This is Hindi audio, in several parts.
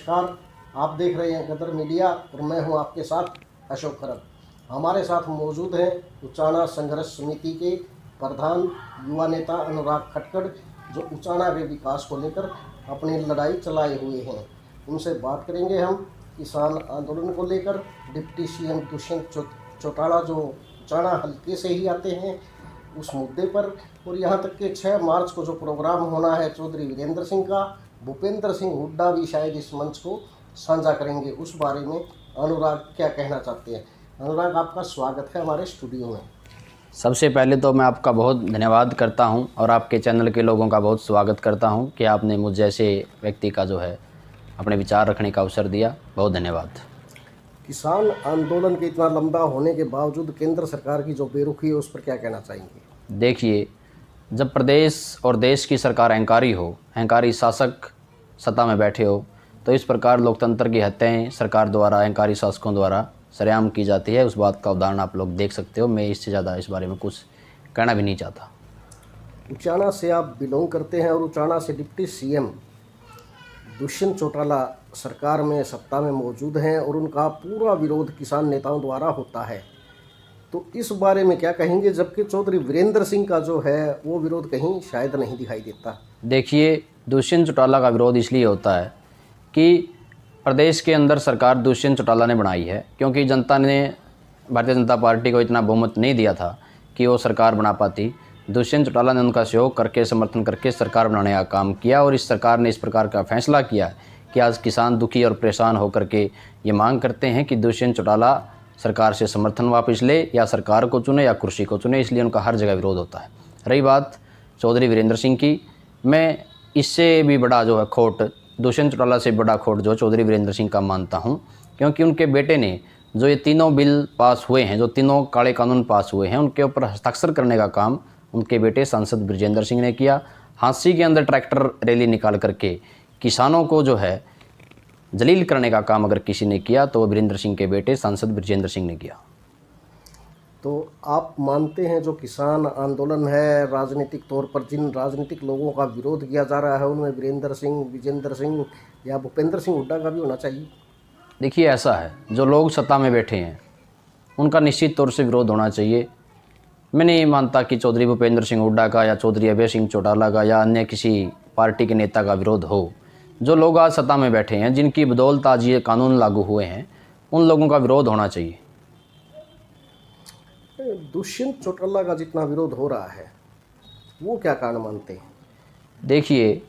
नमस्कार, आप देख रहे हैं गदर मीडिया और मैं हूं आपके साथ अशोक खरब। हमारे साथ मौजूद हैं उचाना संघर्ष समिति के प्रधान युवा नेता अनुराग खटकड़, जो उचाना के विकास को लेकर अपनी लड़ाई चलाए हुए हैं। उनसे बात करेंगे हम किसान आंदोलन को लेकर। डिप्टी सीएम दुष्यंत चौटाला जो उचाना हल्के से ही आते हैं, उस मुद्दे पर, और यहाँ तक कि 6 मार्च को जो प्रोग्राम होना है चौधरी वीरेंद्र सिंह का, भूपेंद्र सिंह हुड्डा भी शायद इस मंच को साझा करेंगे। उस बारे में अनुराग क्या कहना चाहते हैं। अनुराग, आपका स्वागत है हमारे स्टूडियो में। सबसे पहले तो मैं आपका बहुत धन्यवाद करता हूं और आपके चैनल के लोगों का बहुत स्वागत करता हूं कि आपने मुझ जैसे व्यक्ति का जो है अपने विचार रखने का अवसर दिया। बहुत धन्यवाद। किसान आंदोलन के इतना लंबा होने के बावजूद केंद्र सरकार की जो बेरुखी है, उस पर क्या कहना चाहेंगे। देखिए, जब प्रदेश और देश की सरकार अहंकारी हो, अहंकारी शासक सत्ता में बैठे हो, तो इस प्रकार लोकतंत्र की हत्याएं सरकार द्वारा, अहंकारी शासकों द्वारा सरेआम की जाती है। उस बात का उदाहरण आप लोग देख सकते हो। मैं इससे ज़्यादा इस बारे में कुछ कहना भी नहीं चाहता। उचाना से आप बिलोंग करते हैं और उचाना से डिप्टी सीएम दुष्यंत चौटाला सरकार में, सत्ता में मौजूद हैं और उनका पूरा विरोध किसान नेताओं द्वारा होता है। तो इस बारे में क्या कहेंगे, जबकि चौधरी वीरेंद्र सिंह का जो है वो विरोध कहीं शायद नहीं दिखाई देता। देखिए, दुष्यंत चौटाला का विरोध इसलिए होता है कि प्रदेश के अंदर सरकार दुष्यंत चौटाला ने बनाई है, क्योंकि जनता ने भारतीय जनता पार्टी को इतना बहुमत नहीं दिया था कि वो सरकार बना पाती। दुष्यंत चौटाला ने उनका सहयोग करके, समर्थन करके सरकार बनाने का काम किया और इस सरकार ने इस प्रकार का फैसला किया कि आज किसान दुखी और परेशान होकर के ये मांग करते हैं कि दुष्यंत चौटाला सरकार से समर्थन वापस ले, या सरकार को चुने या कुर्सी को चुने। इसलिए उनका हर जगह विरोध होता है। रही बात चौधरी वीरेंद्र सिंह की, मैं इससे भी बड़ा जो है खोट, दुष्यंत चौटाला से बड़ा खोट जो चौधरी वीरेंद्र सिंह का मानता हूं, क्योंकि उनके बेटे ने जो ये तीनों बिल पास हुए हैं, जो तीनों काले कानून पास हुए हैं, उनके ऊपर हस्ताक्षर करने का काम उनके बेटे सांसद बृजेंद्र सिंह ने किया। हांसी के अंदर ट्रैक्टर रैली निकाल करके किसानों को जो है जलील करने का काम अगर किसी ने किया तो वीरेंद्र सिंह के बेटे सांसद बृजेंद्र सिंह ने किया। तो आप मानते हैं जो किसान आंदोलन है, राजनीतिक तौर पर जिन राजनीतिक लोगों का विरोध किया जा रहा है, उनमें वीरेंद्र सिंह, विजेंद्र सिंह या भूपेंद्र सिंह हुड्डा का भी होना चाहिए। देखिए, ऐसा है, जो लोग सत्ता में बैठे हैं उनका निश्चित तौर से विरोध होना चाहिए। मैं नहीं मानता कि चौधरी भूपेंद्र सिंह हुड्डा का या चौधरी अभय सिंह चौटाला का या अन्य किसी पार्टी के नेता का विरोध हो। जो लोग आज सत्ता में बैठे हैं, जिनकी बदौलत आज ये कानून लागू हुए हैं, उन लोगों का विरोध होना चाहिए। दुष्यंत चौटाला का जितना विरोध हो रहा है, वो क्या कारण मानते हैं। देखिए,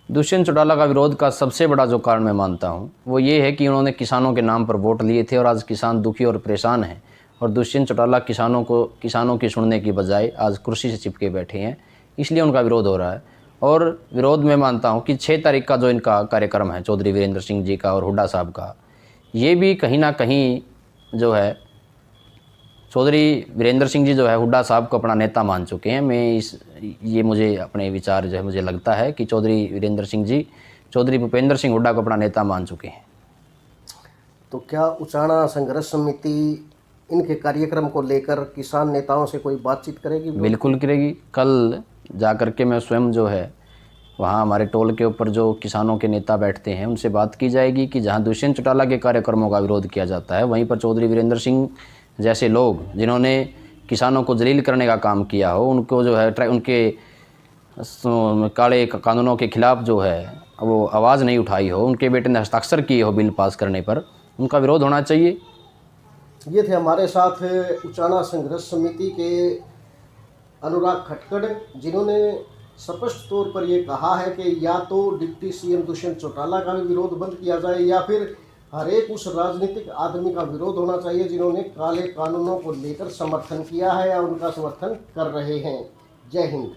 दुष्यंत चौटाला का विरोध का सबसे बड़ा जो कारण मैं मानता हूँ वो ये है कि उन्होंने किसानों के नाम पर वोट लिए थे और आज किसान दुखी और परेशान हैं, और दुष्यंत चौटाला किसानों की सुनने की बजाय आज कुर्सी से चिपके बैठे हैं, इसलिए उनका विरोध हो रहा है। और विरोध में मानता हूं कि 6 तारीख का जो इनका कार्यक्रम है चौधरी वीरेंद्र सिंह जी का और हुड्डा साहब का, ये भी कहीं ना कहीं जो है चौधरी वीरेंद्र सिंह जी जो है हुड्डा साहब को अपना नेता मान चुके हैं। ये मुझे अपने विचार जो है मुझे लगता है कि चौधरी वीरेंद्र सिंह जी चौधरी भूपेंद्र सिंह हुड्डा को अपना नेता मान चुके हैं। तो क्या उचाना संघर्ष समिति इनके कार्यक्रम को लेकर किसान नेताओं से कोई बातचीत करेगी। बिल्कुल करेगी। कल जा कर के मैं स्वयं जो है वहाँ हमारे टोल के ऊपर जो किसानों के नेता बैठते हैं उनसे बात की जाएगी कि जहाँ दुष्यंत चौटाला के कार्यक्रमों का विरोध किया जाता है वहीं पर चौधरी वीरेंद्र सिंह जैसे लोग जिन्होंने किसानों को जलील करने का काम किया हो, उनको जो है उनके काले कानूनों के खिलाफ जो है वो आवाज़ नहीं उठाई हो, उनके बेटे ने हस्ताक्षर किए हो बिल पास करने पर, उनका विरोध होना चाहिए। ये थे हमारे साथ उचाना संघर्ष समिति के अनुराग खटकड़, जिन्होंने स्पष्ट तौर पर ये कहा है कि या तो डिप्टी सीएम दुष्यंत चौटाला का भी विरोध बंद किया जाए या फिर हर एक उस राजनीतिक आदमी का विरोध होना चाहिए जिन्होंने काले कानूनों को लेकर समर्थन किया है या उनका समर्थन कर रहे हैं। जय हिंद।